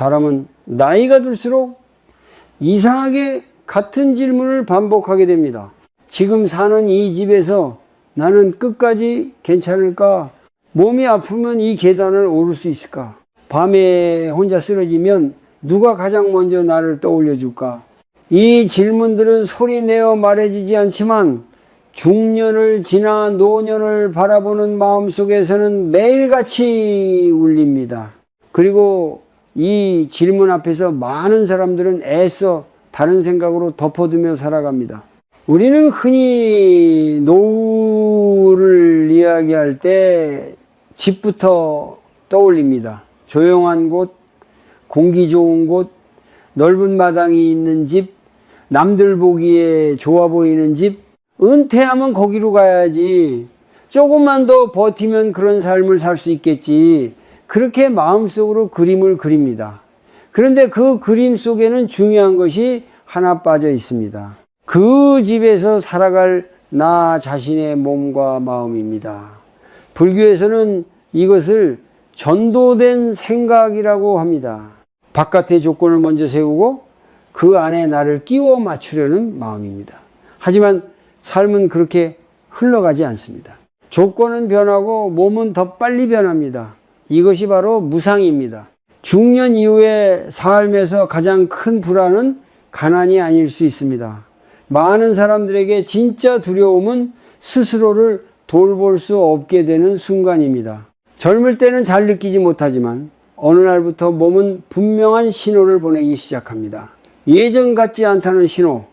사람은 나이가 들수록 이상하게 같은 질문을 반복하게 됩니다. 지금 사는 이 집에서 나는 끝까지 괜찮을까? 몸이 아프면 이 계단을 오를 수 있을까? 밤에 혼자 쓰러지면 누가 가장 먼저 나를 떠올려 줄까? 이 질문들은 소리내어 말해지지 않지만 중년을 지나 노년을 바라보는 마음속에서는 매일같이 울립니다. 그리고 이 질문 앞에서 많은 사람들은 애써 다른 생각으로 덮어두며 살아갑니다. 우리는 흔히 노후를 이야기할 때 집부터 떠올립니다. 조용한 곳, 공기 좋은 곳, 넓은 마당이 있는 집, 남들 보기에 좋아 보이는 집, 은퇴하면 거기로 가야지. 조금만 더 버티면 그런 삶을 살 수 있겠지. 그렇게 마음속으로 그림을 그립니다. 그런데 그 그림 속에는 중요한 것이 하나 빠져 있습니다. 그 집에서 살아갈 나 자신의 몸과 마음입니다. 불교에서는 이것을 전도된 생각이라고 합니다. 바깥의 조건을 먼저 세우고 그 안에 나를 끼워 맞추려는 마음입니다. 하지만 삶은 그렇게 흘러가지 않습니다. 조건은 변하고 몸은 더 빨리 변합니다. 이것이 바로 무상입니다. 중년 이후의 삶에서 가장 큰 불안은 가난이 아닐 수 있습니다. 많은 사람들에게 진짜 두려움은 스스로를 돌볼 수 없게 되는 순간입니다. 젊을 때는 잘 느끼지 못하지만 어느 날부터 몸은 분명한 신호를 보내기 시작합니다. 예전 같지 않다는 신호,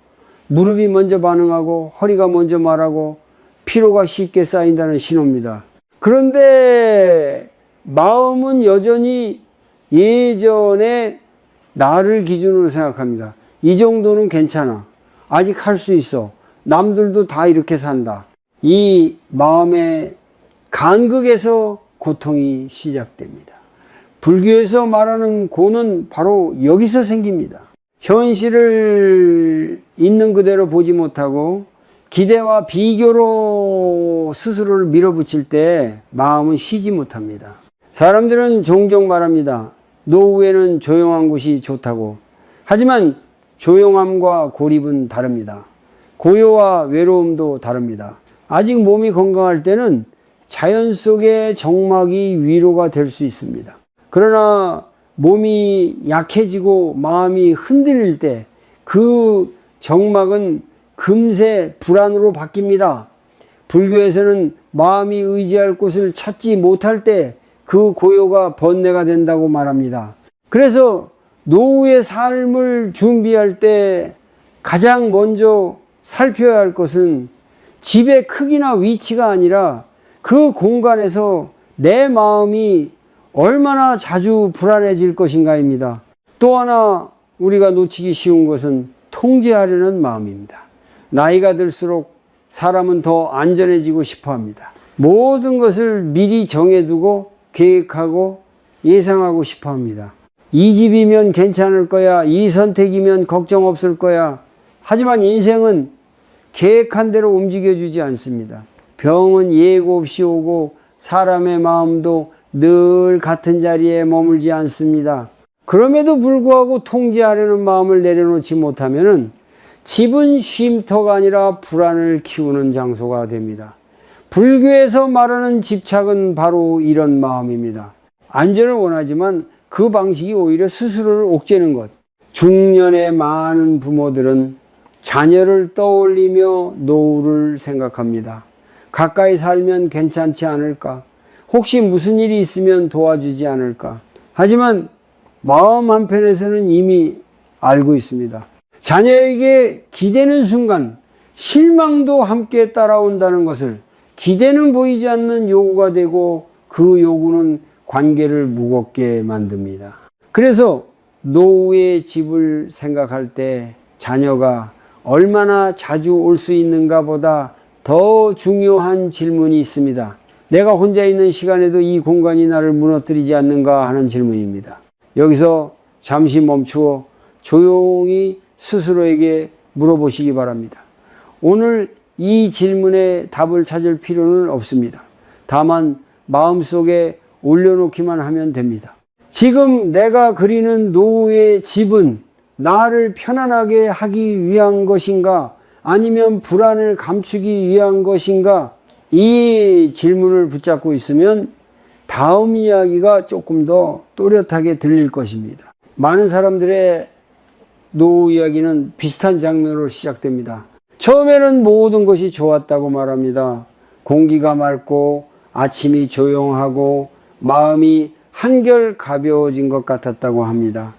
무릎이 먼저 반응하고 허리가 먼저 말하고 피로가 쉽게 쌓인다는 신호입니다. 그런데 마음은 여전히 예전에 나를 기준으로 생각합니다. 이 정도는 괜찮아. 아직 할 수 있어. 남들도 다 이렇게 산다. 이 마음의 간극에서 고통이 시작됩니다. 불교에서 말하는 고는 바로 여기서 생깁니다. 현실을 있는 그대로 보지 못하고 기대와 비교로 스스로를 밀어붙일 때 마음은 쉬지 못합니다. 사람들은 종종 말합니다. 노후에는 조용한 곳이 좋다고. 하지만 조용함과 고립은 다릅니다. 고요와 외로움도 다릅니다. 아직 몸이 건강할 때는 자연 속의 정막이 위로가 될 수 있습니다. 그러나 몸이 약해지고 마음이 흔들릴 때 그 정막은 금세 불안으로 바뀝니다. 불교에서는 마음이 의지할 곳을 찾지 못할 때 그 고요가 번뇌가 된다고 말합니다. 그래서 노후의 삶을 준비할 때 가장 먼저 살펴야 할 것은 집의 크기나 위치가 아니라 그 공간에서 내 마음이 얼마나 자주 불안해질 것인가입니다. 또 하나 우리가 놓치기 쉬운 것은 통제하려는 마음입니다. 나이가 들수록 사람은 더 안전해지고 싶어 합니다. 모든 것을 미리 정해두고 계획하고 예상하고 싶어 합니다. 이 집이면 괜찮을 거야. 이 선택이면 걱정 없을 거야. 하지만 인생은 계획한 대로 움직여주지 않습니다. 병은 예고 없이 오고 사람의 마음도 늘 같은 자리에 머물지 않습니다. 그럼에도 불구하고 통제하려는 마음을 내려놓지 못하면 집은 쉼터가 아니라 불안을 키우는 장소가 됩니다. 불교에서 말하는 집착은 바로 이런 마음입니다. 안전을 원하지만 그 방식이 오히려 스스로를 옥죄는 것. 중년의 많은 부모들은 자녀를 떠올리며 노후를 생각합니다. 가까이 살면 괜찮지 않을까? 혹시 무슨 일이 있으면 도와주지 않을까? 하지만 마음 한편에서는 이미 알고 있습니다. 자녀에게 기대는 순간 실망도 함께 따라온다는 것을 기대는 보이지 않는 요구가 되고 그 요구는 관계를 무겁게 만듭니다. 그래서 노후의 집을 생각할 때 자녀가 얼마나 자주 올 수 있는가 보다 더 중요한 질문이 있습니다. 내가 혼자 있는 시간에도 이 공간이 나를 무너뜨리지 않는가 하는 질문입니다. 여기서 잠시 멈추어 조용히 스스로에게 물어보시기 바랍니다. 오늘 이 질문에 답을 찾을 필요는 없습니다. 다만 마음속에 올려놓기만 하면 됩니다. 지금 내가 그리는 노후의 집은 나를 편안하게 하기 위한 것인가? 아니면 불안을 감추기 위한 것인가? 이 질문을 붙잡고 있으면 다음 이야기가 조금 더 또렷하게 들릴 것입니다. 많은 사람들의 노후 이야기는 비슷한 장면으로 시작됩니다. 처음에는 모든 것이 좋았다고 말합니다. 공기가 맑고 아침이 조용하고 마음이 한결 가벼워진 것 같았다고 합니다.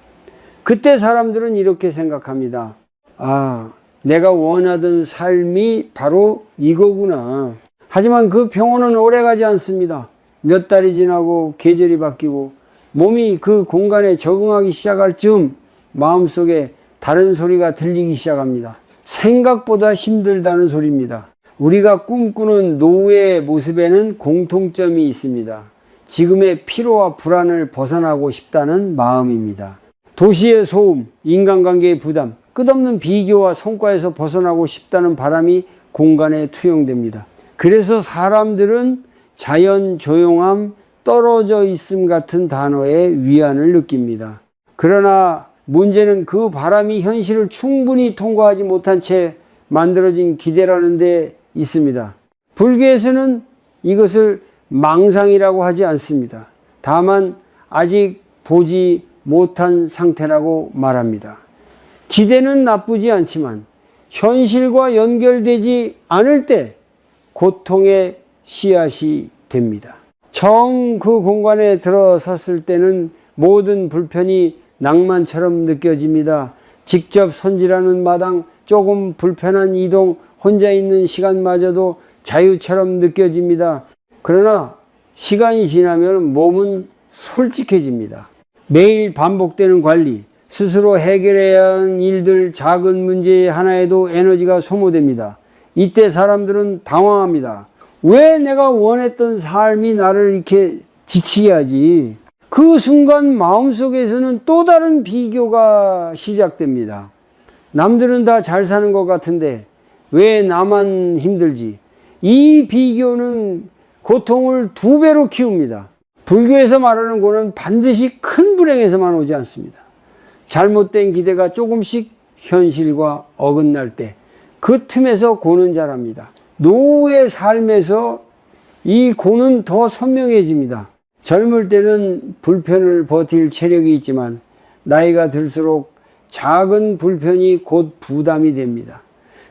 그때 사람들은 이렇게 생각합니다. 아, 내가 원하던 삶이 바로 이거구나. 하지만 그 평온은 오래가지 않습니다. 몇 달이 지나고 계절이 바뀌고 몸이 그 공간에 적응하기 시작할 즈음 마음속에 다른 소리가 들리기 시작합니다. 생각보다 힘들다는 소리입니다. 우리가 꿈꾸는 노후의 모습에는 공통점이 있습니다. 지금의 피로와 불안을 벗어나고 싶다는 마음입니다. 도시의 소음, 인간관계의 부담, 끝없는 비교와 성과에서 벗어나고 싶다는 바람이 공간에 투영됩니다. 그래서 사람들은 자연 조용함, 떨어져 있음 같은 단어에 위안을 느낍니다. 그러나 문제는 그 바람이 현실을 충분히 통과하지 못한 채 만들어진 기대라는 데 있습니다. 불교에서는 이것을 망상이라고 하지 않습니다. 다만 아직 보지 못한 상태라고 말합니다. 기대는 나쁘지 않지만 현실과 연결되지 않을 때 고통의 씨앗이 됩니다. 처음 그 공간에 들어섰을 때는 모든 불편이 낭만처럼 느껴집니다. 직접 손질하는 마당, 조금 불편한 이동, 혼자 있는 시간마저도 자유처럼 느껴집니다. 그러나 시간이 지나면 몸은 솔직해집니다. 매일 반복되는 관리, 스스로 해결해야 하는 일들, 작은 문제 하나에도 에너지가 소모됩니다. 이때 사람들은 당황합니다. 왜 내가 원했던 삶이 나를 이렇게 지치게 하지? 그 순간 마음속에서는 또 다른 비교가 시작됩니다. 남들은 다 잘 사는 것 같은데 왜 나만 힘들지? 이 비교는 고통을 2배로 키웁니다. 불교에서 말하는 고는 반드시 큰 불행에서만 오지 않습니다. 잘못된 기대가 조금씩 현실과 어긋날 때 그 틈에서 고는 자랍니다. 노후의 삶에서 이 고는 더 선명해집니다. 젊을 때는 불편을 버틸 체력이 있지만 나이가 들수록 작은 불편이 곧 부담이 됩니다.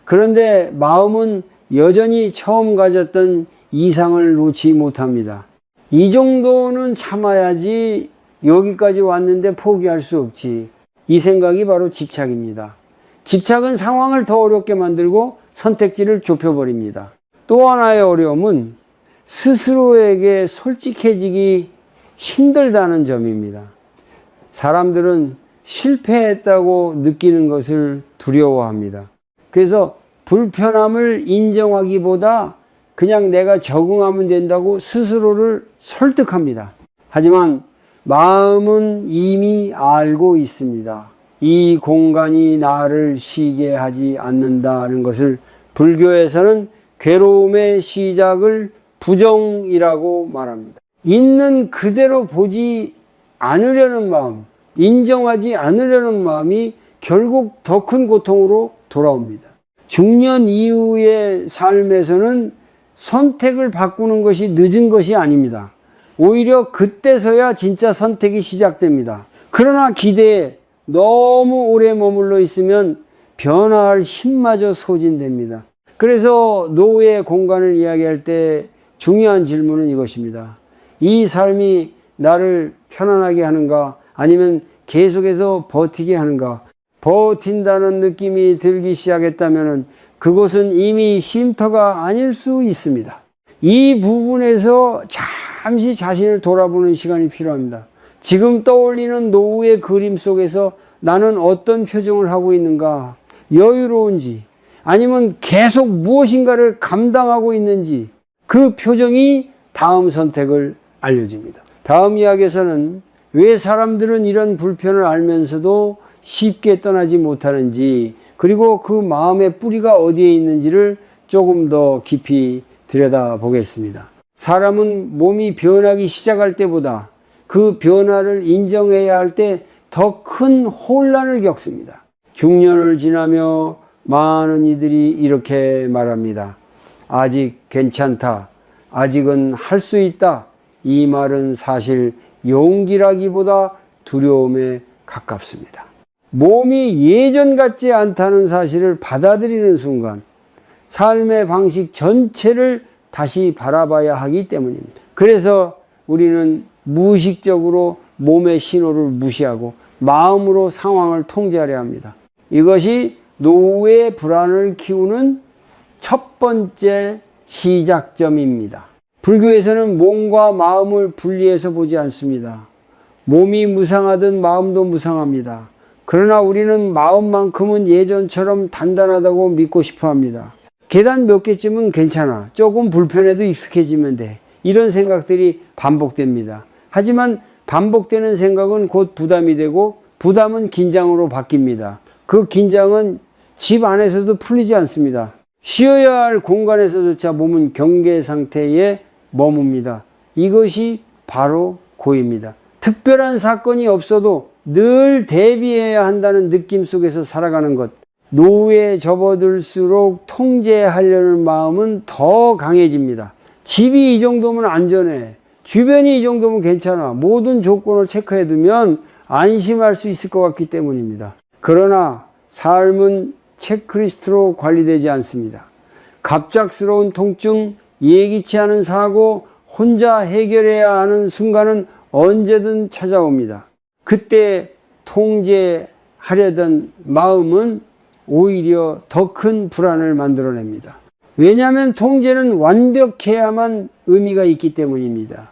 그런데 마음은 여전히 처음 가졌던 이상을 놓지 못합니다. 이 정도는 참아야지, 여기까지 왔는데 포기할 수 없지. 이 생각이 바로 집착입니다. 집착은 상황을 더 어렵게 만들고 선택지를 좁혀버립니다. 또 하나의 어려움은 스스로에게 솔직해지기 힘들다는 점입니다. 사람들은 실패했다고 느끼는 것을 두려워합니다. 그래서 불편함을 인정하기보다 그냥 내가 적응하면 된다고 스스로를 설득합니다. 하지만 마음은 이미 알고 있습니다. 이 공간이 나를 쉬게 하지 않는다는 것을 불교에서는 괴로움의 시작을 부정이라고 말합니다. 있는 그대로 보지 않으려는 마음, 인정하지 않으려는 마음이 결국 더 큰 고통으로 돌아옵니다. 중년 이후의 삶에서는 선택을 바꾸는 것이 늦은 것이 아닙니다. 오히려 그때서야 진짜 선택이 시작됩니다. 그러나 기대에 너무 오래 머물러 있으면 변화할 힘마저 소진됩니다. 그래서 노후의 공간을 이야기할 때 중요한 질문은 이것입니다. 이 삶이 나를 편안하게 하는가, 아니면 계속해서 버티게 하는가? 버틴다는 느낌이 들기 시작했다면 그것은 이미 쉼터가 아닐 수 있습니다. 이 부분에서 잠시 자신을 돌아보는 시간이 필요합니다. 지금 떠올리는 노후의 그림 속에서 나는 어떤 표정을 하고 있는가? 여유로운지, 아니면 계속 무엇인가를 감당하고 있는지, 그 표정이 다음 선택을 알려줍니다. 다음 이야기에서는 왜 사람들은 이런 불편을 알면서도 쉽게 떠나지 못하는지, 그리고 그 마음의 뿌리가 어디에 있는지를 조금 더 깊이 들여다보겠습니다. 사람은 몸이 변하기 시작할 때보다 그 변화를 인정해야 할 때 더 큰 혼란을 겪습니다. 중년을 지나며 많은 이들이 이렇게 말합니다. 아직 괜찮다. 아직은 할 수 있다. 이 말은 사실 용기라기보다 두려움에 가깝습니다. 몸이 예전 같지 않다는 사실을 받아들이는 순간 삶의 방식 전체를 다시 바라봐야 하기 때문입니다. 그래서 우리는 무의식적으로 몸의 신호를 무시하고 마음으로 상황을 통제하려 합니다. 이것이 노후의 불안을 키우는 첫 번째 시작점입니다. 불교에서는 몸과 마음을 분리해서 보지 않습니다. 몸이 무상하든 마음도 무상합니다. 그러나 우리는 마음만큼은 예전처럼 단단하다고 믿고 싶어 합니다. 계단 몇 개쯤은 괜찮아. 조금 불편해도 익숙해지면 돼. 이런 생각들이 반복됩니다. 하지만 반복되는 생각은 곧 부담이 되고 부담은 긴장으로 바뀝니다. 그 긴장은 집 안에서도 풀리지 않습니다. 쉬어야 할 공간에서조차 몸은 경계 상태에 머뭅니다. 이것이 바로 고입니다. 특별한 사건이 없어도 늘 대비해야 한다는 느낌 속에서 살아가는 것. 노후에 접어들수록 통제하려는 마음은 더 강해집니다. 집이 이 정도면 안전해. 주변이 이 정도면 괜찮아. 모든 조건을 체크해두면 안심할 수 있을 것 같기 때문입니다. 그러나 삶은 체크리스트로 관리되지 않습니다. 갑작스러운 통증, 예기치 않은 사고, 혼자 해결해야 하는 순간은 언제든 찾아옵니다. 그때 통제하려던 마음은 오히려 더 큰 불안을 만들어냅니다. 왜냐하면 통제는 완벽해야만 의미가 있기 때문입니다.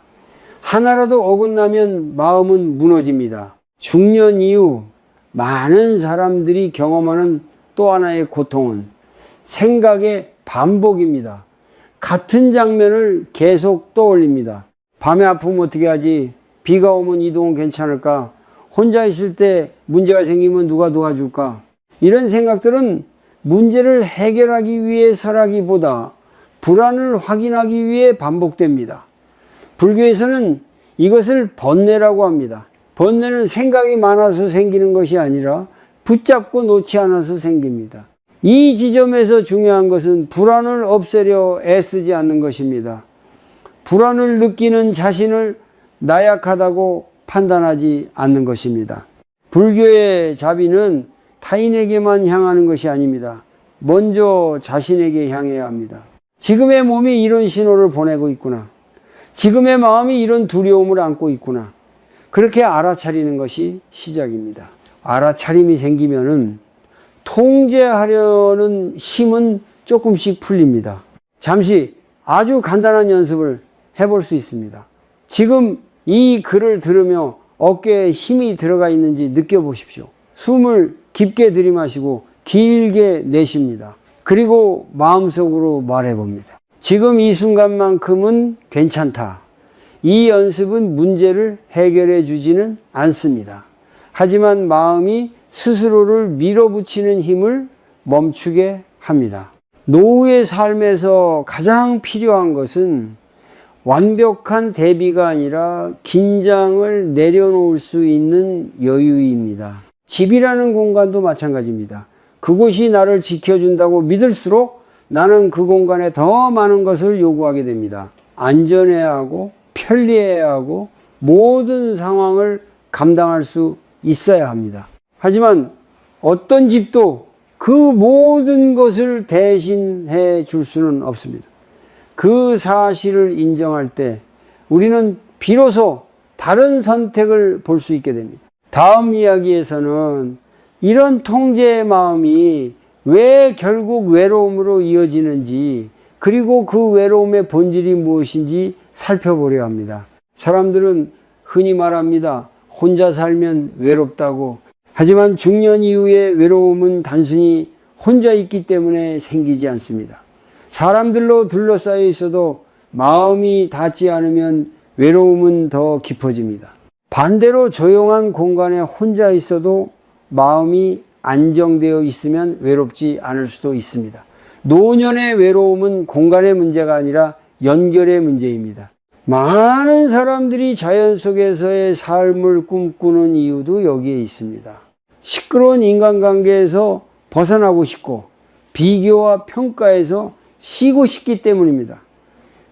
하나라도 어긋나면 마음은 무너집니다. 중년 이후 많은 사람들이 경험하는 또 하나의 고통은 생각의 반복입니다. 같은 장면을 계속 떠올립니다. 밤에 아프면 어떻게 하지? 비가 오면 이동은 괜찮을까? 혼자 있을 때 문제가 생기면 누가 도와줄까? 이런 생각들은 문제를 해결하기 위해서라기보다 불안을 확인하기 위해 반복됩니다. 불교에서는 이것을 번뇌라고 합니다. 번뇌는 생각이 많아서 생기는 것이 아니라 붙잡고 놓지 않아서 생깁니다. 이 지점에서 중요한 것은 불안을 없애려 애쓰지 않는 것입니다. 불안을 느끼는 자신을 나약하다고 판단하지 않는 것입니다. 불교의 자비는 타인에게만 향하는 것이 아닙니다. 먼저 자신에게 향해야 합니다. 지금의 몸이 이런 신호를 보내고 있구나. 지금의 마음이 이런 두려움을 안고 있구나. 그렇게 알아차리는 것이 시작입니다. 알아차림이 생기면은 통제하려는 힘은 조금씩 풀립니다. 잠시 아주 간단한 연습을 해볼 수 있습니다. 지금 이 글을 들으며 어깨에 힘이 들어가 있는지 느껴보십시오. 숨을 깊게 들이마시고 길게 내쉽니다. 그리고 마음속으로 말해봅니다. 지금 이 순간만큼은 괜찮다. 이 연습은 문제를 해결해 주지는 않습니다. 하지만 마음이 스스로를 밀어붙이는 힘을 멈추게 합니다. 노후의 삶에서 가장 필요한 것은 완벽한 대비가 아니라 긴장을 내려놓을 수 있는 여유입니다. 집이라는 공간도 마찬가지입니다. 그곳이 나를 지켜준다고 믿을수록 나는 그 공간에 더 많은 것을 요구하게 됩니다. 안전해야 하고 편리해야 하고 모든 상황을 감당할 수 있어야 합니다. 하지만 어떤 집도 그 모든 것을 대신해 줄 수는 없습니다. 그 사실을 인정할 때 우리는 비로소 다른 선택을 볼 수 있게 됩니다. 다음 이야기에서는 이런 통제의 마음이 왜 결국 외로움으로 이어지는지, 그리고 그 외로움의 본질이 무엇인지 살펴보려 합니다. 사람들은 흔히 말합니다. 혼자 살면 외롭다고. 하지만 중년 이후의 외로움은 단순히 혼자 있기 때문에 생기지 않습니다. 사람들로 둘러싸여 있어도 마음이 닿지 않으면 외로움은 더 깊어집니다. 반대로 조용한 공간에 혼자 있어도 마음이 안정되어 있으면 외롭지 않을 수도 있습니다. 노년의 외로움은 공간의 문제가 아니라 연결의 문제입니다. 많은 사람들이 자연 속에서의 삶을 꿈꾸는 이유도 여기에 있습니다. 시끄러운 인간관계에서 벗어나고 싶고 비교와 평가에서 쉬고 싶기 때문입니다.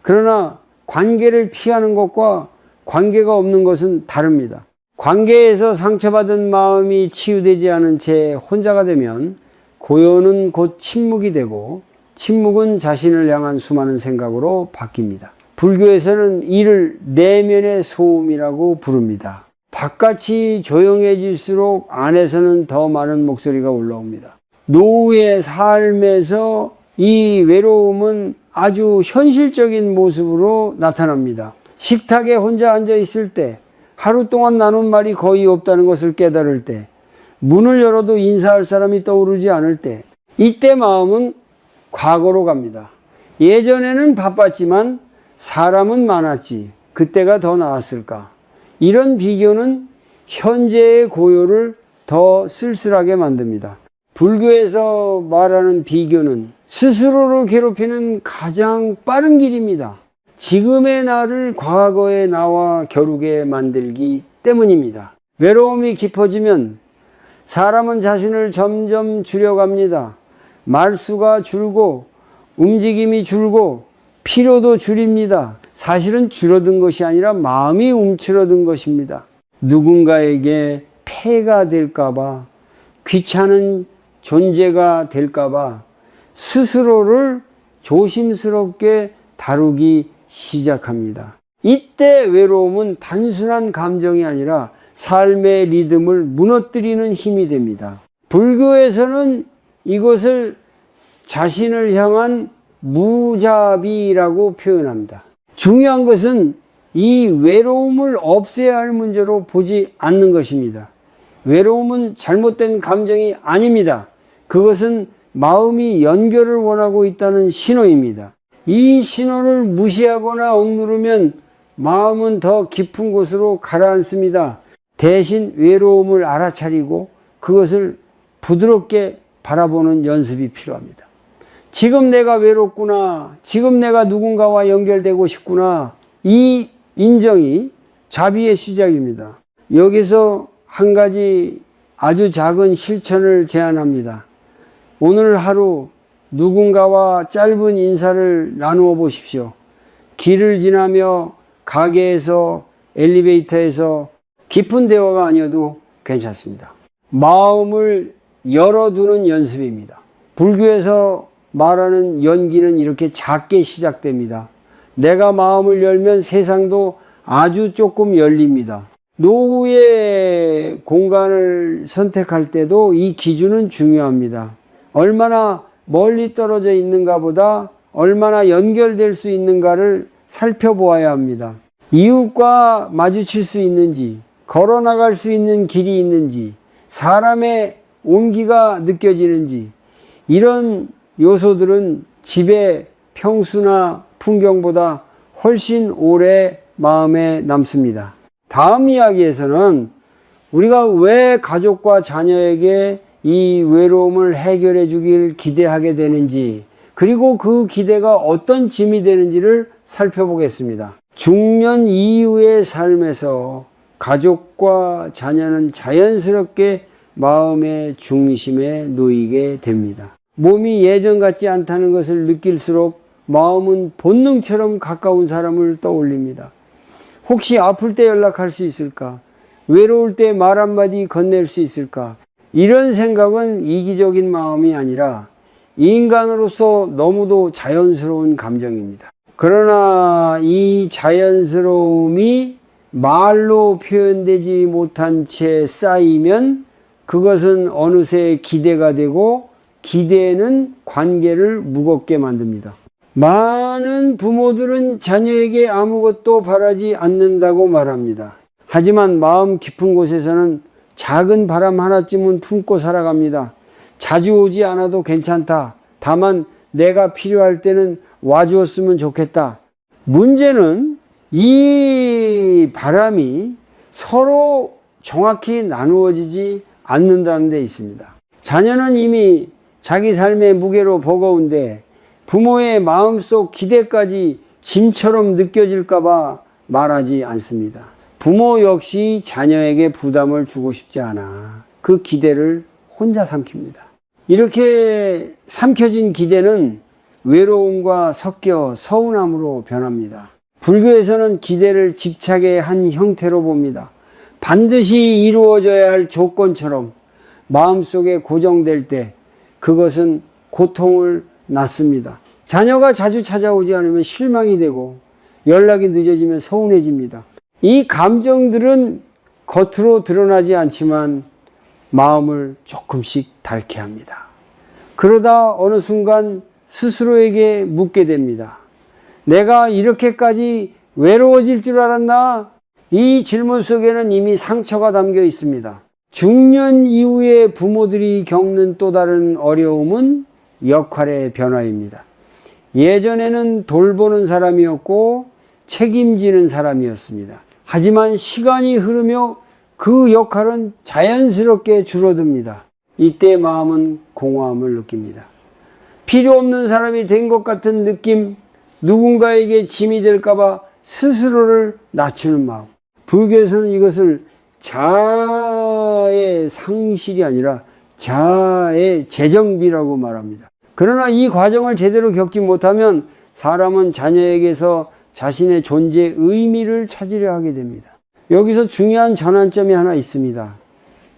그러나 관계를 피하는 것과 관계가 없는 것은 다릅니다. 관계에서 상처받은 마음이 치유되지 않은 채 혼자가 되면 고요는 곧 침묵이 되고 침묵은 자신을 향한 수많은 생각으로 바뀝니다. 불교에서는 이를 내면의 소음이라고 부릅니다. 바깥이 조용해질수록 안에서는 더 많은 목소리가 올라옵니다. 노후의 삶에서 이 외로움은 아주 현실적인 모습으로 나타납니다. 식탁에 혼자 앉아 있을 때, 하루 동안 나눈 말이 거의 없다는 것을 깨달을 때, 문을 열어도 인사할 사람이 떠오르지 않을 때, 이때 마음은 과거로 갑니다. 예전에는 바빴지만 사람은 많았지. 그때가 더 나았을까? 이런 비교는 현재의 고요를 더 쓸쓸하게 만듭니다. 불교에서 말하는 비교는 스스로를 괴롭히는 가장 빠른 길입니다. 지금의 나를 과거의 나와 겨루게 만들기 때문입니다. 외로움이 깊어지면 사람은 자신을 점점 줄여갑니다. 말수가 줄고 움직임이 줄고 필요도 줄입니다. 사실은 줄어든 것이 아니라 마음이 움츠러든 것입니다. 누군가에게 폐가 될까봐, 귀찮은 존재가 될까봐 스스로를 조심스럽게 다루기 시작합니다. 이때 외로움은 단순한 감정이 아니라 삶의 리듬을 무너뜨리는 힘이 됩니다. 불교에서는 이것을 자신을 향한 무자비라고 표현합니다. 중요한 것은 이 외로움을 없애야 할 문제로 보지 않는 것입니다. 외로움은 잘못된 감정이 아닙니다. 그것은 마음이 연결을 원하고 있다는 신호입니다. 이 신호를 무시하거나 억누르면 마음은 더 깊은 곳으로 가라앉습니다. 대신 외로움을 알아차리고 그것을 부드럽게 바라보는 연습이 필요합니다. 지금 내가 외롭구나. 지금 내가 누군가와 연결되고 싶구나. 이 인정이 자비의 시작입니다. 여기서 한 가지 아주 작은 실천을 제안합니다. 오늘 하루 누군가와 짧은 인사를 나누어 보십시오. 길을 지나며 가게에서 엘리베이터에서 깊은 대화가 아니어도 괜찮습니다. 마음을 열어두는 연습입니다. 불교에서 말하는 연기는 이렇게 작게 시작됩니다. 내가 마음을 열면 세상도 아주 조금 열립니다. 노후의 공간을 선택할 때도 이 기준은 중요합니다. 얼마나 멀리 떨어져 있는가 보다 얼마나 연결될 수 있는가를 살펴보아야 합니다. 이웃과 마주칠 수 있는지, 걸어 나갈 수 있는 길이 있는지, 사람의 온기가 느껴지는지, 이런 요소들은 집의 평수나 풍경보다 훨씬 오래 마음에 남습니다. 다음 이야기에서는 우리가 왜 가족과 자녀에게 이 외로움을 해결해 주길 기대하게 되는지, 그리고 그 기대가 어떤 짐이 되는지를 살펴보겠습니다. 중년 이후의 삶에서 가족과 자녀는 자연스럽게 마음의 중심에 놓이게 됩니다. 몸이 예전 같지 않다는 것을 느낄수록 마음은 본능처럼 가까운 사람을 떠올립니다. 혹시 아플 때 연락할 수 있을까? 외로울 때 말 한마디 건넬 수 있을까? 이런 생각은 이기적인 마음이 아니라 인간으로서 너무도 자연스러운 감정입니다. 그러나 이 자연스러움이 말로 표현되지 못한 채 쌓이면 그것은 어느새 기대가 되고, 기대는 관계를 무겁게 만듭니다. 많은 부모들은 자녀에게 아무것도 바라지 않는다고 말합니다. 하지만 마음 깊은 곳에서는 작은 바람 하나쯤은 품고 살아갑니다. 자주 오지 않아도 괜찮다. 다만 내가 필요할 때는 와주었으면 좋겠다. 문제는 이 바람이 서로 정확히 나누어지지 않는다는 데 있습니다. 자녀는 이미 자기 삶의 무게로 버거운데 부모의 마음속 기대까지 짐처럼 느껴질까봐 말하지 않습니다. 부모 역시 자녀에게 부담을 주고 싶지 않아 그 기대를 혼자 삼킵니다. 이렇게 삼켜진 기대는 외로움과 섞여 서운함으로 변합니다. 불교에서는 기대를 집착의 한 형태로 봅니다. 반드시 이루어져야 할 조건처럼 마음속에 고정될 때 그것은 고통을 낳습니다. 자녀가 자주 찾아오지 않으면 실망이 되고 연락이 늦어지면 서운해집니다. 이 감정들은 겉으로 드러나지 않지만 마음을 조금씩 닳게 합니다. 그러다 어느 순간 스스로에게 묻게 됩니다. 내가 이렇게까지 외로워질 줄 알았나? 이 질문 속에는 이미 상처가 담겨 있습니다. 중년 이후에 부모들이 겪는 또 다른 어려움은 역할의 변화입니다. 예전에는 돌보는 사람이었고 책임지는 사람이었습니다. 하지만 시간이 흐르며 그 역할은 자연스럽게 줄어듭니다. 이때 마음은 공허함을 느낍니다. 필요 없는 사람이 된 것 같은 느낌, 누군가에게 짐이 될까봐 스스로를 낮추는 마음. 불교에서는 이것을 자아의 상실이 아니라 자아의 재정비라고 말합니다. 그러나 이 과정을 제대로 겪지 못하면 사람은 자녀에게서 자신의 존재의 의미를 찾으려 하게 됩니다. 여기서 중요한 전환점이 하나 있습니다.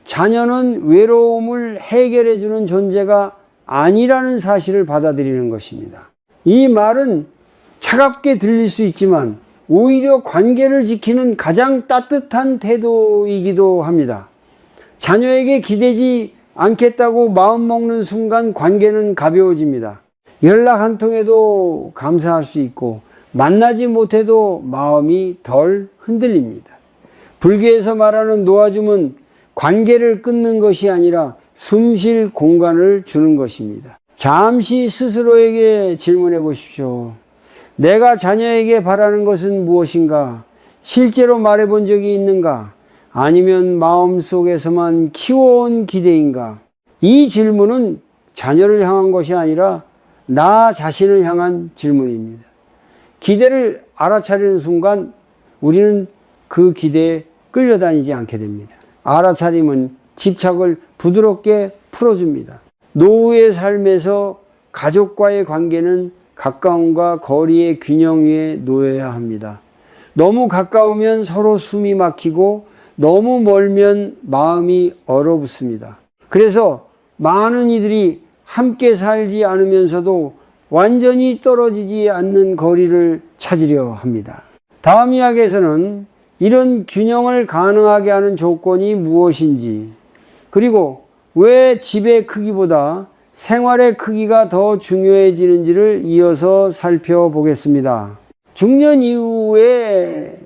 자녀는 외로움을 해결해 주는 존재가 아니라는 사실을 받아들이는 것입니다. 이 말은 차갑게 들릴 수 있지만 오히려 관계를 지키는 가장 따뜻한 태도이기도 합니다. 자녀에게 기대지 않겠다고 마음먹는 순간 관계는 가벼워집니다. 연락 한 통에도 감사할 수 있고 만나지 못해도 마음이 덜 흔들립니다. 불교에서 말하는 놓아줌은 관계를 끊는 것이 아니라 숨쉴 공간을 주는 것입니다. 잠시 스스로에게 질문해 보십시오. 내가 자녀에게 바라는 것은 무엇인가? 실제로 말해 본 적이 있는가? 아니면 마음속에서만 키워온 기대인가? 이 질문은 자녀를 향한 것이 아니라 나 자신을 향한 질문입니다. 기대를 알아차리는 순간 우리는 그 기대에 끌려다니지 않게 됩니다. 알아차림은 집착을 부드럽게 풀어줍니다. 노후의 삶에서 가족과의 관계는 가까움과 거리의 균형 위에 놓여야 합니다. 너무 가까우면 서로 숨이 막히고 너무 멀면 마음이 얼어붙습니다. 그래서 많은 이들이 함께 살지 않으면서도 완전히 떨어지지 않는 거리를 찾으려 합니다. 다음 이야기에서는 이런 균형을 가능하게 하는 조건이 무엇인지, 그리고 왜 집의 크기보다 생활의 크기가 더 중요해지는지를 이어서 살펴보겠습니다. 중년 이후에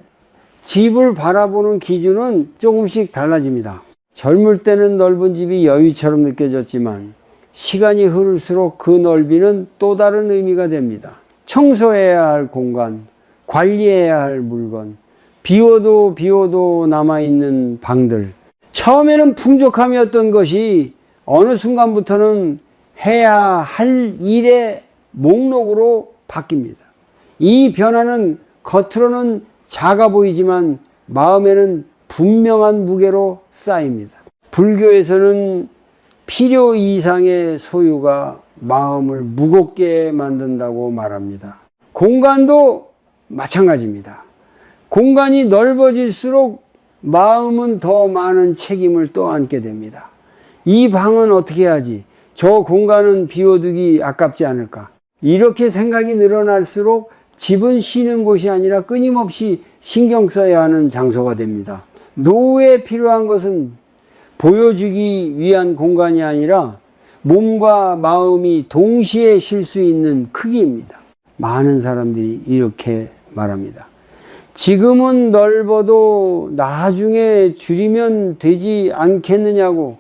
집을 바라보는 기준은 조금씩 달라집니다. 젊을 때는 넓은 집이 여유처럼 느껴졌지만 시간이 흐를수록 그 넓이는 또 다른 의미가 됩니다. 청소해야 할 공간, 관리해야 할 물건, 비워도 남아있는 방들. 처음에는 풍족함이었던 것이 어느 순간부터는 해야 할 일의 목록으로 바뀝니다. 이 변화는 겉으로는 작아 보이지만 마음에는 분명한 무게로 쌓입니다. 불교에서는 필요 이상의 소유가 마음을 무겁게 만든다고 말합니다. 공간도 마찬가지입니다. 공간이 넓어질수록 마음은 더 많은 책임을 떠안게 됩니다. 이 방은 어떻게 하지? 저 공간은 비워두기 아깝지 않을까? 이렇게 생각이 늘어날수록 집은 쉬는 곳이 아니라 끊임없이 신경 써야 하는 장소가 됩니다. 노후에 필요한 것은 보여주기 위한 공간이 아니라 몸과 마음이 동시에 쉴 수 있는 크기입니다. 많은 사람들이 이렇게 말합니다. 지금은 넓어도 나중에 줄이면 되지 않겠느냐고.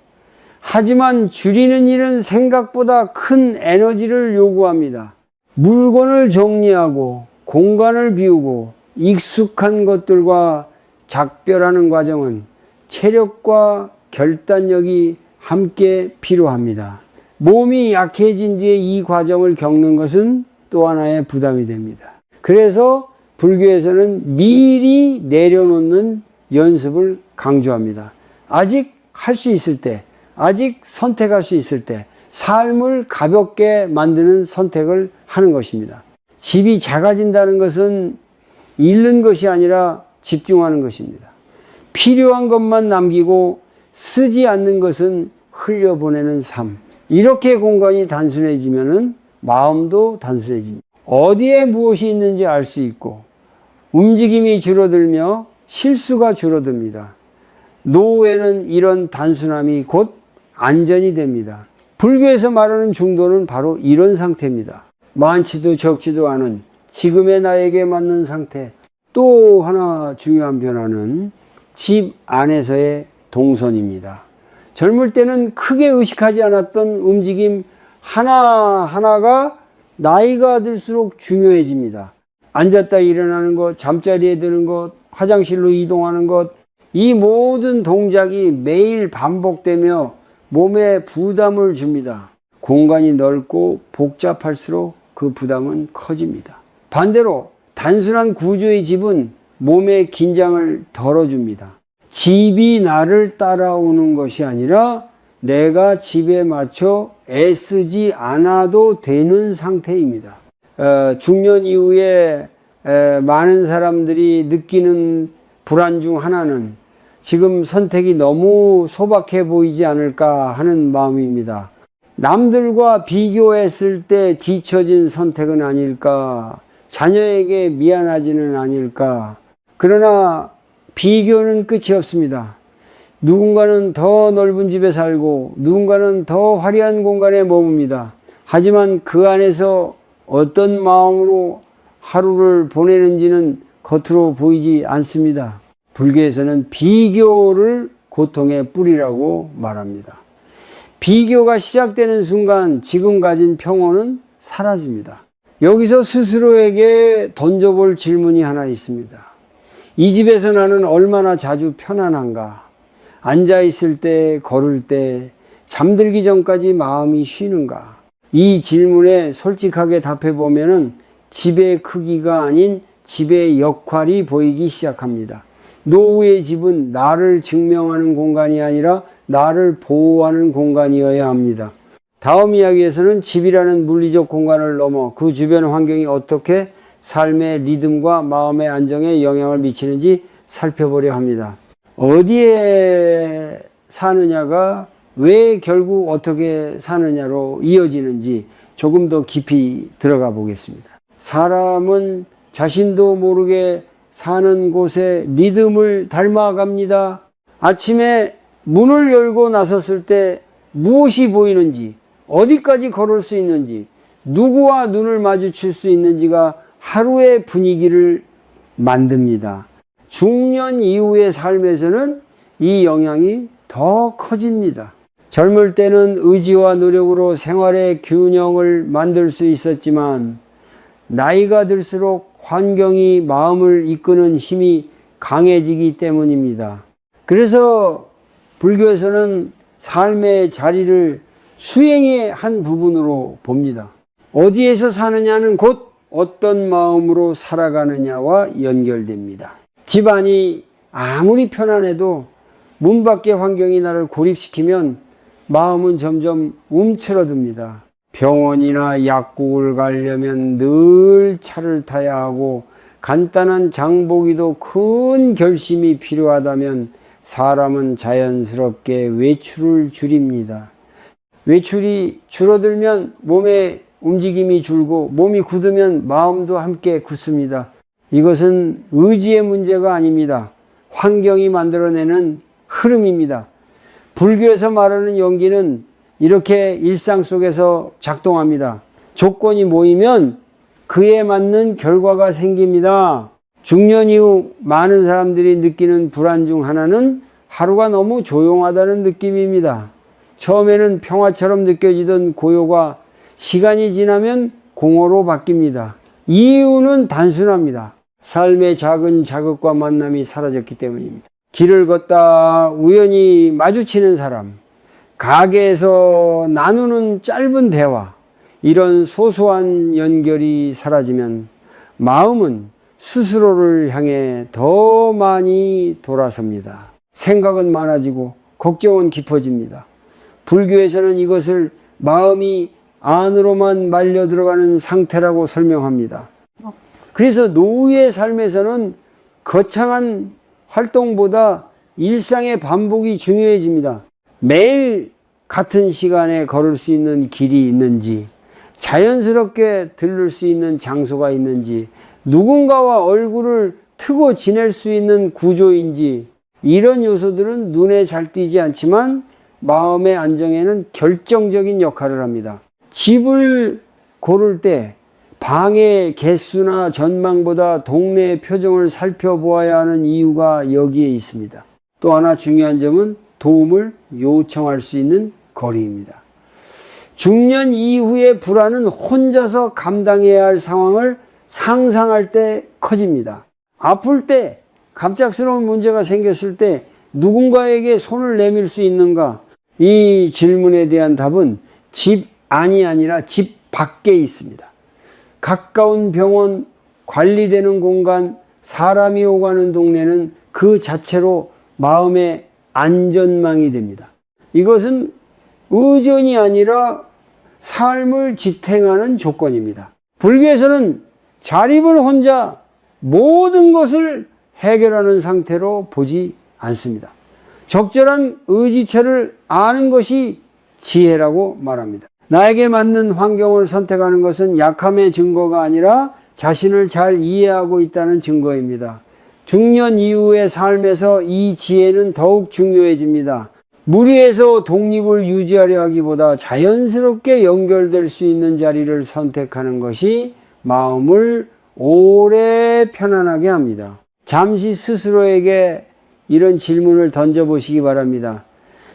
하지만 줄이는 일은 생각보다 큰 에너지를 요구합니다. 물건을 정리하고 공간을 비우고 익숙한 것들과 작별하는 과정은 체력과 결단력이 함께 필요합니다. 몸이 약해진 뒤에 이 과정을 겪는 것은 또 하나의 부담이 됩니다. 그래서 불교에서는 미리 내려놓는 연습을 강조합니다. 아직 할 수 있을 때, 아직 선택할 수 있을 때 삶을 가볍게 만드는 선택을 하는 것입니다. 집이 작아진다는 것은 잃는 것이 아니라 집중하는 것입니다. 필요한 것만 남기고 쓰지 않는 것은 흘려보내는 삶. 이렇게 공간이 단순해지면은 마음도 단순해집니다. 어디에 무엇이 있는지 알 수 있고 움직임이 줄어들며 실수가 줄어듭니다. 노후에는 이런 단순함이 곧 안전이 됩니다. 불교에서 말하는 중도는 바로 이런 상태입니다. 많지도 적지도 않은 지금의 나에게 맞는 상태. 또 하나 중요한 변화는 집 안에서의 동선입니다. 젊을 때는 크게 의식하지 않았던 움직임 하나하나가 나이가 들수록 중요해집니다. 앉았다 일어나는 것, 잠자리에 드는 것, 화장실로 이동하는 것, 이 모든 동작이 매일 반복되며 몸에 부담을 줍니다. 공간이 넓고 복잡할수록 그 부담은 커집니다. 반대로 단순한 구조의 집은 몸의 긴장을 덜어줍니다. 집이 나를 따라오는 것이 아니라 내가 집에 맞춰 애쓰지 않아도 되는 상태입니다. 중년 이후에 많은 사람들이 느끼는 불안 중 하나는 지금 선택이 너무 소박해 보이지 않을까 하는 마음입니다. 남들과 비교했을 때 뒤처진 선택은 아닐까, 자녀에게 미안하지는 않을까. 그러나 비교는 끝이 없습니다. 누군가는 더 넓은 집에 살고 누군가는 더 화려한 공간에 머뭅니다. 하지만 그 안에서 어떤 마음으로 하루를 보내는지는 겉으로 보이지 않습니다. 불교에서는 비교를 고통의 뿌리라고 말합니다. 비교가 시작되는 순간 지금 가진 평온은 사라집니다. 여기서 스스로에게 던져볼 질문이 하나 있습니다. 이 집에서 나는 얼마나 자주 편안한가? 앉아있을 때, 걸을 때, 잠들기 전까지 마음이 쉬는가? 이 질문에 솔직하게 답해보면 집의 크기가 아닌 집의 역할이 보이기 시작합니다. 노후의 집은 나를 증명하는 공간이 아니라 나를 보호하는 공간이어야 합니다. 다음 이야기에서는 집이라는 물리적 공간을 넘어 그 주변 환경이 어떻게 삶의 리듬과 마음의 안정에 영향을 미치는지 살펴보려 합니다. 어디에 사느냐가 왜 결국 어떻게 사느냐로 이어지는지 조금 더 깊이 들어가 보겠습니다. 사람은 자신도 모르게 사는 곳의 리듬을 닮아갑니다. 아침에 문을 열고 나섰을 때 무엇이 보이는지, 어디까지 걸을 수 있는지, 누구와 눈을 마주칠 수 있는지가 하루의 분위기를 만듭니다. 중년 이후의 삶에서는 이 영향이 더 커집니다. 젊을 때는 의지와 노력으로 생활의 균형을 만들 수 있었지만 나이가 들수록 환경이 마음을 이끄는 힘이 강해지기 때문입니다. 그래서 불교에서는 삶의 자리를 수행의 한 부분으로 봅니다. 어디에서 사느냐는 곧 어떤 마음으로 살아가느냐와 연결됩니다. 집안이 아무리 편안해도 문 밖의 환경이 나를 고립시키면 마음은 점점 움츠러듭니다. 병원이나 약국을 가려면 늘 차를 타야 하고 간단한 장보기도 큰 결심이 필요하다면 사람은 자연스럽게 외출을 줄입니다. 외출이 줄어들면 몸의 움직임이 줄고 몸이 굳으면 마음도 함께 굳습니다. 이것은 의지의 문제가 아닙니다. 환경이 만들어내는 흐름입니다. 불교에서 말하는 연기는 이렇게 일상 속에서 작동합니다. 조건이 모이면 그에 맞는 결과가 생깁니다. 중년 이후 많은 사람들이 느끼는 불안 중 하나는 하루가 너무 조용하다는 느낌입니다. 처음에는 평화처럼 느껴지던 고요가 시간이 지나면 공허로 바뀝니다. 이유는 단순합니다. 삶의 작은 자극과 만남이 사라졌기 때문입니다. 길을 걷다 우연히 마주치는 사람, 가게에서 나누는 짧은 대화, 이런 소소한 연결이 사라지면 마음은 스스로를 향해 더 많이 돌아섭니다. 생각은 많아지고 걱정은 깊어집니다. 불교에서는 이것을 마음이 안으로만 말려 들어가는 상태라고 설명합니다. 그래서 노후의 삶에서는 거창한 활동보다 일상의 반복이 중요해집니다. 매일 같은 시간에 걸을 수 있는 길이 있는지, 자연스럽게 들를 수 있는 장소가 있는지, 누군가와 얼굴을 트고 지낼 수 있는 구조인지, 이런 요소들은 눈에 잘 띄지 않지만 마음의 안정에는 결정적인 역할을 합니다. 집을 고를 때 방의 개수나 전망보다 동네의 표정을 살펴보아야 하는 이유가 여기에 있습니다. 또 하나 중요한 점은 도움을 요청할 수 있는 거리입니다. 중년 이후의 불안은 혼자서 감당해야 할 상황을 상상할 때 커집니다. 아플 때, 갑작스러운 문제가 생겼을 때 누군가에게 손을 내밀 수 있는가? 이 질문에 대한 답은 집 안이 아니라 집 밖에 있습니다. 가까운 병원, 관리되는 공간, 사람이 오가는 동네는 그 자체로 마음의 안전망이 됩니다. 이것은 의존이 아니라 삶을 지탱하는 조건입니다. 불교에서는 자립을 혼자 모든 것을 해결하는 상태로 보지 않습니다. 적절한 의지처를 아는 것이 지혜라고 말합니다. 나에게 맞는 환경을 선택하는 것은 약함의 증거가 아니라 자신을 잘 이해하고 있다는 증거입니다. 중년 이후의 삶에서 이 지혜는 더욱 중요해집니다. 무리해서 독립을 유지하려 하기보다 자연스럽게 연결될 수 있는 자리를 선택하는 것이 마음을 오래 편안하게 합니다. 잠시 스스로에게 이런 질문을 던져보시기 바랍니다.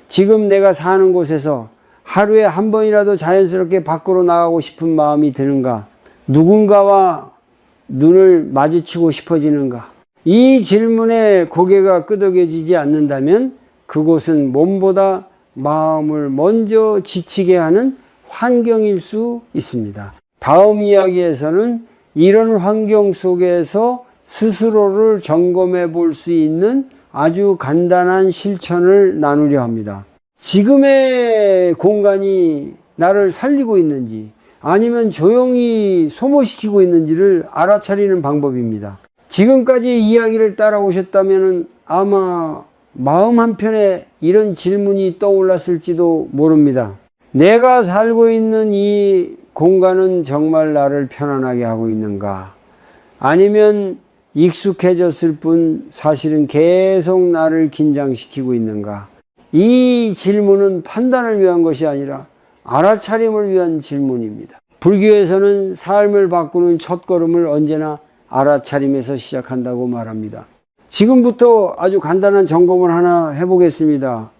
지금 내가 사는 곳에서 하루에 한 번이라도 자연스럽게 밖으로 나가고 싶은 마음이 드는가? 누군가와 눈을 마주치고 싶어지는가? 이 질문에 고개가 끄덕여지지 않는다면 그곳은 몸보다 마음을 먼저 지치게 하는 환경일 수 있습니다. 다음 이야기에서는 이런 환경 속에서 스스로를 점검해 볼 수 있는 아주 간단한 실천을 나누려 합니다. 지금의 공간이 나를 살리고 있는지 아니면 조용히 소모시키고 있는지를 알아차리는 방법입니다. 지금까지 이야기를 따라오셨다면 아마 마음 한편에 이런 질문이 떠올랐을지도 모릅니다. 내가 살고 있는 이 공간은 정말 나를 편안하게 하고 있는가? 아니면 익숙해졌을 뿐 사실은 계속 나를 긴장시키고 있는가? 이 질문은 판단을 위한 것이 아니라 알아차림을 위한 질문입니다. 불교에서는 삶을 바꾸는 첫걸음을 언제나 알아차림에서 시작한다고 말합니다. 지금부터 아주 간단한 점검을 하나 해보겠습니다.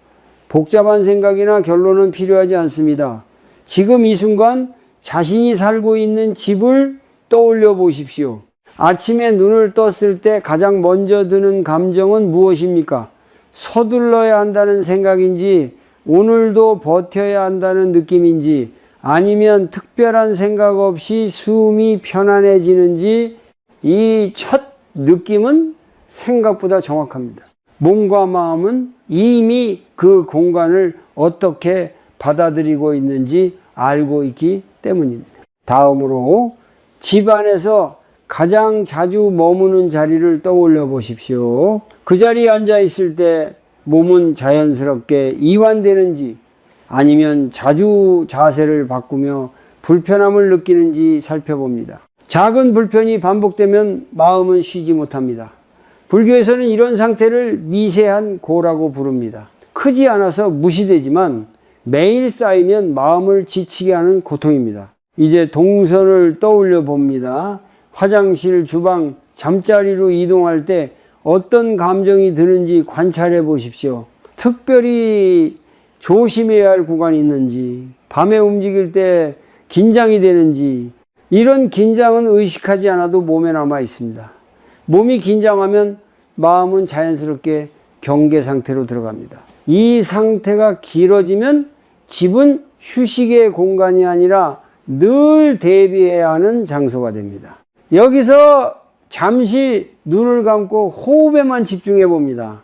복잡한 생각이나 결론은 필요하지 않습니다. 지금 이 순간 자신이 살고 있는 집을 떠올려 보십시오. 아침에 눈을 떴을 때 가장 먼저 드는 감정은 무엇입니까? 서둘러야 한다는 생각인지, 오늘도 버텨야 한다는 느낌인지, 아니면 특별한 생각 없이 숨이 편안해지는지, 이 첫 느낌은 생각보다 정확합니다. 몸과 마음은 이미 그 공간을 어떻게 받아들이고 있는지 알고 있기 때문입니다. 다음으로 집 안에서 가장 자주 머무는 자리를 떠올려 보십시오. 그 자리에 앉아 있을 때 몸은 자연스럽게 이완되는지 아니면 자주 자세를 바꾸며 불편함을 느끼는지 살펴봅니다. 작은 불편이 반복되면 마음은 쉬지 못합니다. 불교에서는 이런 상태를 미세한 고라고 부릅니다. 크지 않아서 무시되지만 매일 쌓이면 마음을 지치게 하는 고통입니다. 이제 동선을 떠올려 봅니다. 화장실, 주방, 잠자리로 이동할 때 어떤 감정이 드는지 관찰해 보십시오. 특별히 조심해야 할 구간이 있는지, 밤에 움직일 때 긴장이 되는지, 이런 긴장은 의식하지 않아도 몸에 남아 있습니다. 몸이 긴장하면 마음은 자연스럽게 경계 상태로 들어갑니다. 이 상태가 길어지면 집은 휴식의 공간이 아니라 늘 대비해야 하는 장소가 됩니다. 여기서 잠시 눈을 감고 호흡에만 집중해 봅니다.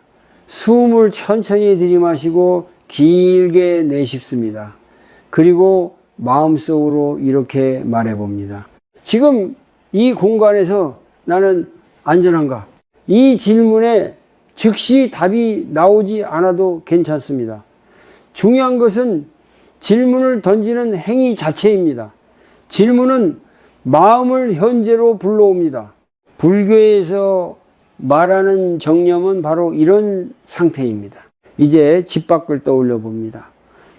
숨을 천천히 들이마시고 길게 내쉽습니다. 그리고 마음속으로 이렇게 말해 봅니다. 지금 이 공간에서 나는 안전한가? 이 질문에 즉시 답이 나오지 않아도 괜찮습니다. 중요한 것은 질문을 던지는 행위 자체입니다. 질문은 마음을 현재로 불러옵니다. 불교에서 말하는 정념은 바로 이런 상태입니다. 이제 집 밖을 떠올려 봅니다.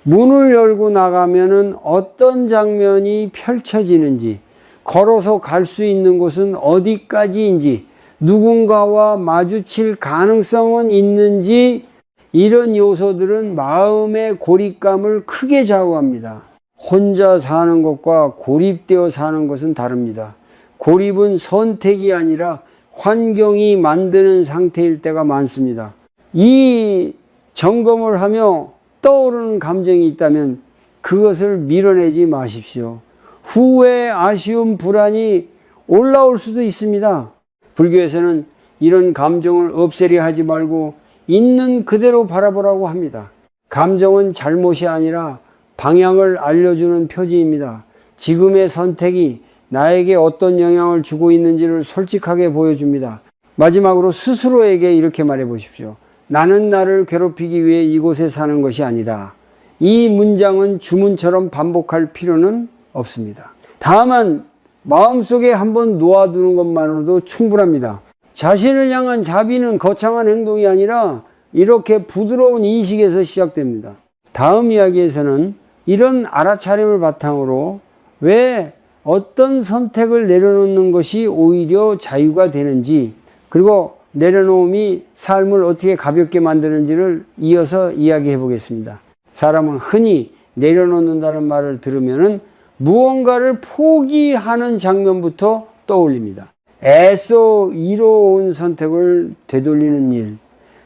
문을 열고 나가면은 어떤 장면이 펼쳐지는지, 걸어서 갈 수 있는 곳은 어디까지인지, 누군가와 마주칠 가능성은 있는지, 이런 요소들은 마음의 고립감을 크게 좌우합니다. 혼자 사는 것과 고립되어 사는 것은 다릅니다. 고립은 선택이 아니라 환경이 만드는 상태일 때가 많습니다. 이 점검을 하며 떠오르는 감정이 있다면 그것을 밀어내지 마십시오. 후회, 아쉬움, 불안이 올라올 수도 있습니다. 불교에서는 이런 감정을 없애려 하지 말고 있는 그대로 바라보라고 합니다. 감정은 잘못이 아니라 방향을 알려주는 표지입니다. 지금의 선택이 나에게 어떤 영향을 주고 있는지를 솔직하게 보여줍니다. 마지막으로 스스로에게 이렇게 말해 보십시오. 나는 나를 괴롭히기 위해 이곳에 사는 것이 아니다. 이 문장은 주문처럼 반복할 필요는 없습니다. 다만 마음속에 한번 놓아두는 것만으로도 충분합니다. 자신을 향한 자비는 거창한 행동이 아니라 이렇게 부드러운 인식에서 시작됩니다. 다음 이야기에서는 이런 알아차림을 바탕으로 왜 어떤 선택을 내려놓는 것이 오히려 자유가 되는지, 그리고 내려놓음이 삶을 어떻게 가볍게 만드는지를 이어서 이야기해 보겠습니다. 사람은 흔히 내려놓는다는 말을 들으면은 무언가를 포기하는 장면부터 떠올립니다. 애써 이뤄온 선택을 되돌리는 일,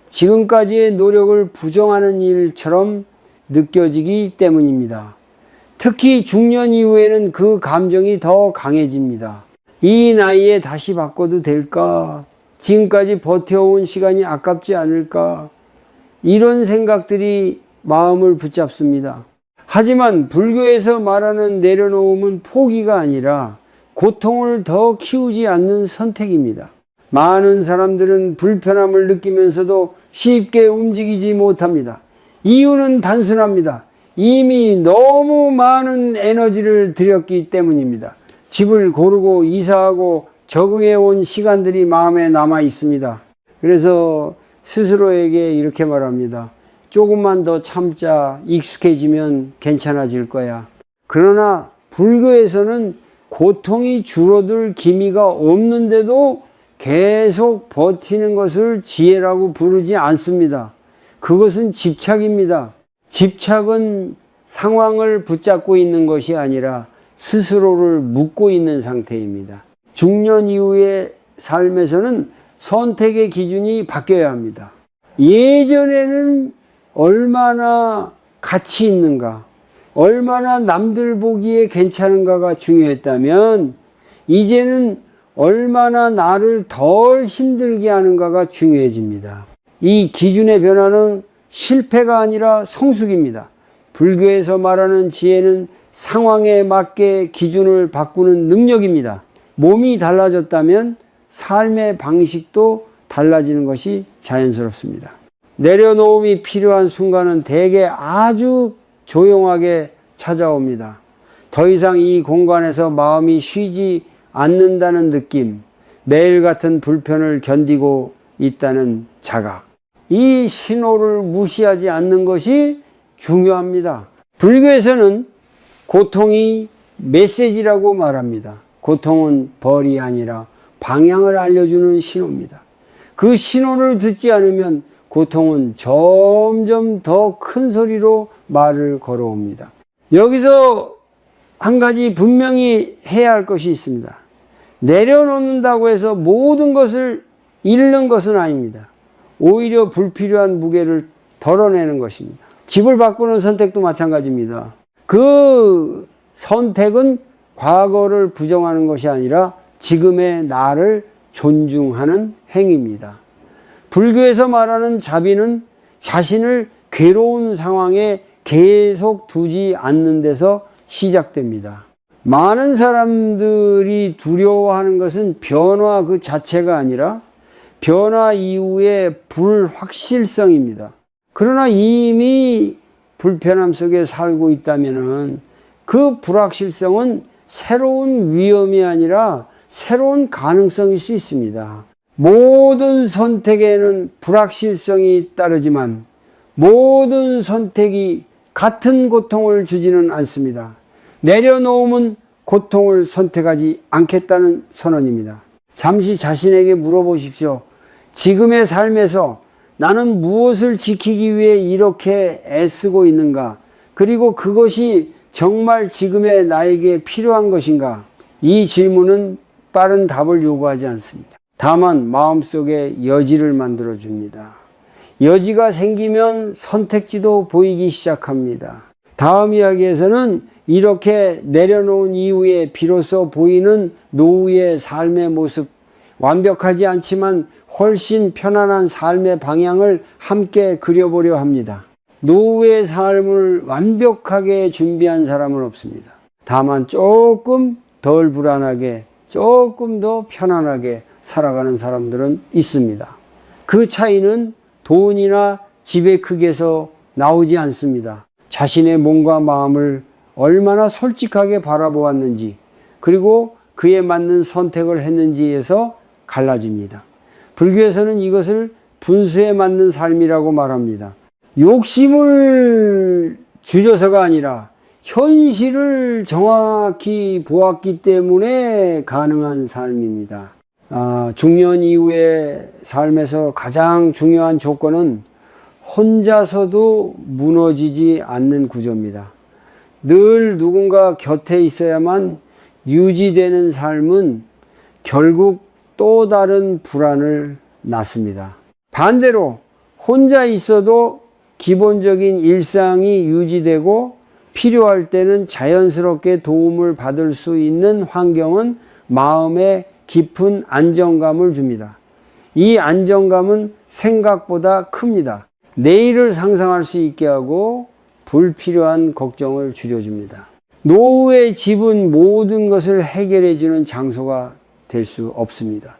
지금까지의 노력을 부정하는 일처럼 느껴지기 때문입니다. 특히 중년 이후에는 그 감정이 더 강해집니다. 이 나이에 다시 바꿔도 될까? 지금까지 버텨온 시간이 아깝지 않을까? 이런 생각들이 마음을 붙잡습니다. 하지만 불교에서 말하는 내려놓음은 포기가 아니라 고통을 더 키우지 않는 선택입니다. 많은 사람들은 불편함을 느끼면서도 쉽게 움직이지 못합니다. 이유는 단순합니다. 이미 너무 많은 에너지를 들였기 때문입니다. 집을 고르고 이사하고 적응해 온 시간들이 마음에 남아 있습니다. 그래서 스스로에게 이렇게 말합니다. 조금만 더 참자. 익숙해지면 괜찮아질 거야. 그러나 불교에서는 고통이 줄어들 기미가 없는데도 계속 버티는 것을 지혜라고 부르지 않습니다. 그것은 집착입니다. 집착은 상황을 붙잡고 있는 것이 아니라 스스로를 묶고 있는 상태입니다. 중년 이후의 삶에서는 선택의 기준이 바뀌어야 합니다. 예전에는 얼마나 가치 있는가, 얼마나 남들 보기에 괜찮은가가 중요했다면 이제는 얼마나 나를 덜 힘들게 하는가가 중요해집니다. 이 기준의 변화는 실패가 아니라 성숙입니다. 불교에서 말하는 지혜는 상황에 맞게 기준을 바꾸는 능력입니다. 몸이 달라졌다면 삶의 방식도 달라지는 것이 자연스럽습니다. 내려놓음이 필요한 순간은 대개 아주 조용하게 찾아옵니다. 더 이상 이 공간에서 마음이 쉬지 않는다는 느낌, 매일 같은 불편을 견디고 있다는 자각, 이 신호를 무시하지 않는 것이 중요합니다. 불교에서는 고통이 메시지라고 말합니다. 고통은 벌이 아니라 방향을 알려주는 신호입니다. 그 신호를 듣지 않으면 고통은 점점 더 큰 소리로 말을 걸어옵니다. 여기서 한 가지 분명히 해야 할 것이 있습니다. 내려놓는다고 해서 모든 것을 잃는 것은 아닙니다. 오히려 불필요한 무게를 덜어내는 것입니다. 집을 바꾸는 선택도 마찬가지입니다. 그 선택은 과거를 부정하는 것이 아니라 지금의 나를 존중하는 행위입니다. 불교에서 말하는 자비는 자신을 괴로운 상황에 계속 두지 않는 데서 시작됩니다. 많은 사람들이 두려워하는 것은 변화 그 자체가 아니라 변화 이후의 불확실성입니다. 그러나 이미 불편함 속에 살고 있다면 그 불확실성은 새로운 위험이 아니라 새로운 가능성일 수 있습니다. 모든 선택에는 불확실성이 따르지만 모든 선택이 같은 고통을 주지는 않습니다. 내려놓음은 고통을 선택하지 않겠다는 선언입니다. 잠시 자신에게 물어보십시오. 지금의 삶에서 나는 무엇을 지키기 위해 이렇게 애쓰고 있는가? 그리고 그것이 정말 지금의 나에게 필요한 것인가? 이 질문은 빠른 답을 요구하지 않습니다. 다만 마음속에 여지를 만들어 줍니다. 여지가 생기면 선택지도 보이기 시작합니다. 다음 이야기에서는 이렇게 내려놓은 이후에 비로소 보이는 노후의 삶의 모습, 완벽하지 않지만 훨씬 편안한 삶의 방향을 함께 그려보려 합니다. 노후의 삶을 완벽하게 준비한 사람은 없습니다. 다만 조금 덜 불안하게, 조금 더 편안하게 살아가는 사람들은 있습니다. 그 차이는 돈이나 집의 크기에서 나오지 않습니다. 자신의 몸과 마음을 얼마나 솔직하게 바라보았는지, 그리고 그에 맞는 선택을 했는지에서 갈라집니다. 불교에서는 이것을 분수에 맞는 삶이라고 말합니다. 욕심을 줄여서가 아니라 현실을 정확히 보았기 때문에 가능한 삶입니다. 중년 이후의 삶에서 가장 중요한 조건은 혼자서도 무너지지 않는 구조입니다. 늘 누군가 곁에 있어야만 유지되는 삶은 결국 또 다른 불안을 낳습니다. 반대로 혼자 있어도 기본적인 일상이 유지되고 필요할 때는 자연스럽게 도움을 받을 수 있는 환경은 마음에 깊은 안정감을 줍니다. 이 안정감은 생각보다 큽니다. 내일을 상상할 수 있게 하고 불필요한 걱정을 줄여줍니다. 노후의 집은 모든 것을 해결해주는 장소가 될 수 없습니다.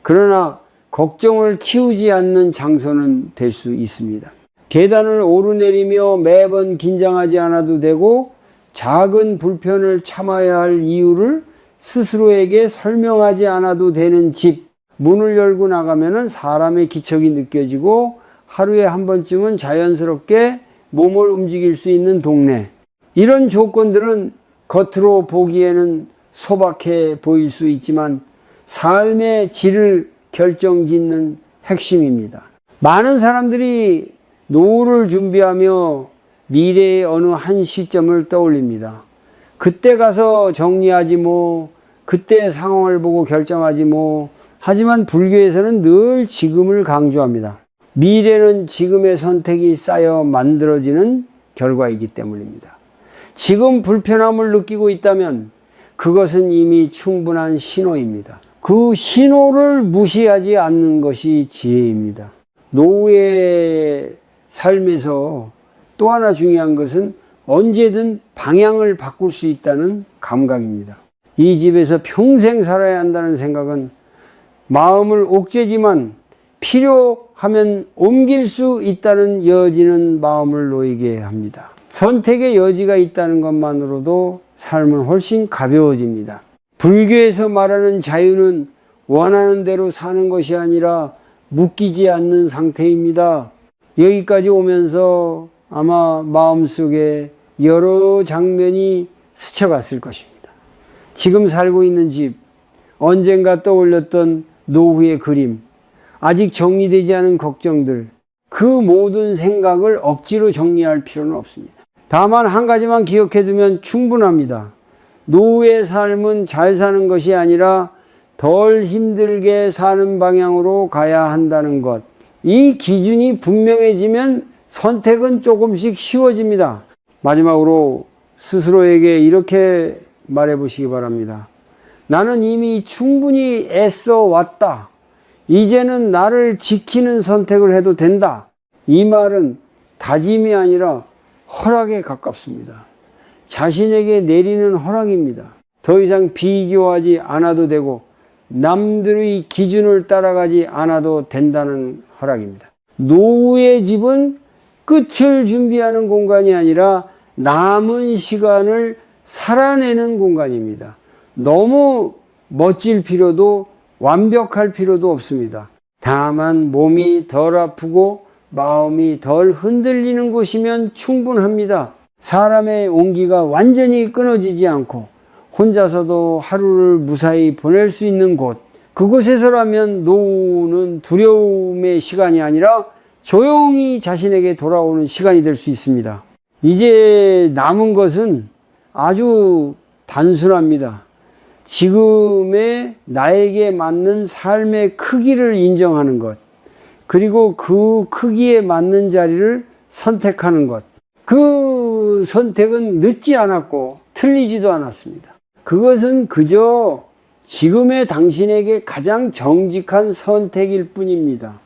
그러나 걱정을 키우지 않는 장소는 될 수 있습니다. 계단을 오르내리며 매번 긴장하지 않아도 되고 작은 불편을 참아야 할 이유를 스스로에게 설명하지 않아도 되는 집, 문을 열고 나가면 사람의 기척이 느껴지고 하루에 한 번쯤은 자연스럽게 몸을 움직일 수 있는 동네, 이런 조건들은 겉으로 보기에는 소박해 보일 수 있지만 삶의 질을 결정짓는 핵심입니다. 많은 사람들이 노후를 준비하며 미래의 어느 한 시점을 떠올립니다. 그때 가서 정리하지 뭐, 그때 상황을 보고 결정하지 뭐. 하지만 불교에서는 늘 지금을 강조합니다. 미래는 지금의 선택이 쌓여 만들어지는 결과이기 때문입니다. 지금 불편함을 느끼고 있다면 그것은 이미 충분한 신호입니다. 그 신호를 무시하지 않는 것이 지혜입니다. 노후의 삶에서 또 하나 중요한 것은 언제든 방향을 바꿀 수 있다는 감각입니다. 이 집에서 평생 살아야 한다는 생각은 마음을 옥죄지만 필요하면 옮길 수 있다는 여지는 마음을 놓이게 합니다. 선택의 여지가 있다는 것만으로도 삶은 훨씬 가벼워집니다. 불교에서 말하는 자유는 원하는 대로 사는 것이 아니라 묶이지 않는 상태입니다. 여기까지 오면서 아마 마음속에 여러 장면이 스쳐갔을 것입니다. 지금 살고 있는 집, 언젠가 떠올렸던 노후의 그림, 아직 정리되지 않은 걱정들, 그 모든 생각을 억지로 정리할 필요는 없습니다. 다만 한 가지만 기억해 두면 충분합니다. 노후의 삶은 잘 사는 것이 아니라 덜 힘들게 사는 방향으로 가야 한다는 것. 이 기준이 분명해지면 선택은 조금씩 쉬워집니다. 마지막으로 스스로에게 이렇게 말해 보시기 바랍니다. 나는 이미 충분히 애써 왔다. 이제는 나를 지키는 선택을 해도 된다. 이 말은 다짐이 아니라 허락에 가깝습니다. 자신에게 내리는 허락입니다. 더 이상 비교하지 않아도 되고 남들의 기준을 따라가지 않아도 된다는 허락입니다. 노후의 집은 끝을 준비하는 공간이 아니라 남은 시간을 살아내는 공간입니다. 너무 멋질 필요도 완벽할 필요도 없습니다. 다만 몸이 덜 아프고 마음이 덜 흔들리는 곳이면 충분합니다. 사람의 온기가 완전히 끊어지지 않고 혼자서도 하루를 무사히 보낼 수 있는 곳, 그곳에서라면 노후는 두려움의 시간이 아니라 조용히 자신에게 돌아오는 시간이 될 수 있습니다. 이제 남은 것은 아주 단순합니다. 지금의 나에게 맞는 삶의 크기를 인정하는 것, 그리고 그 크기에 맞는 자리를 선택하는 것. 그 선택은 늦지 않았고 틀리지도 않았습니다. 그것은 그저 지금의 당신에게 가장 정직한 선택일 뿐입니다.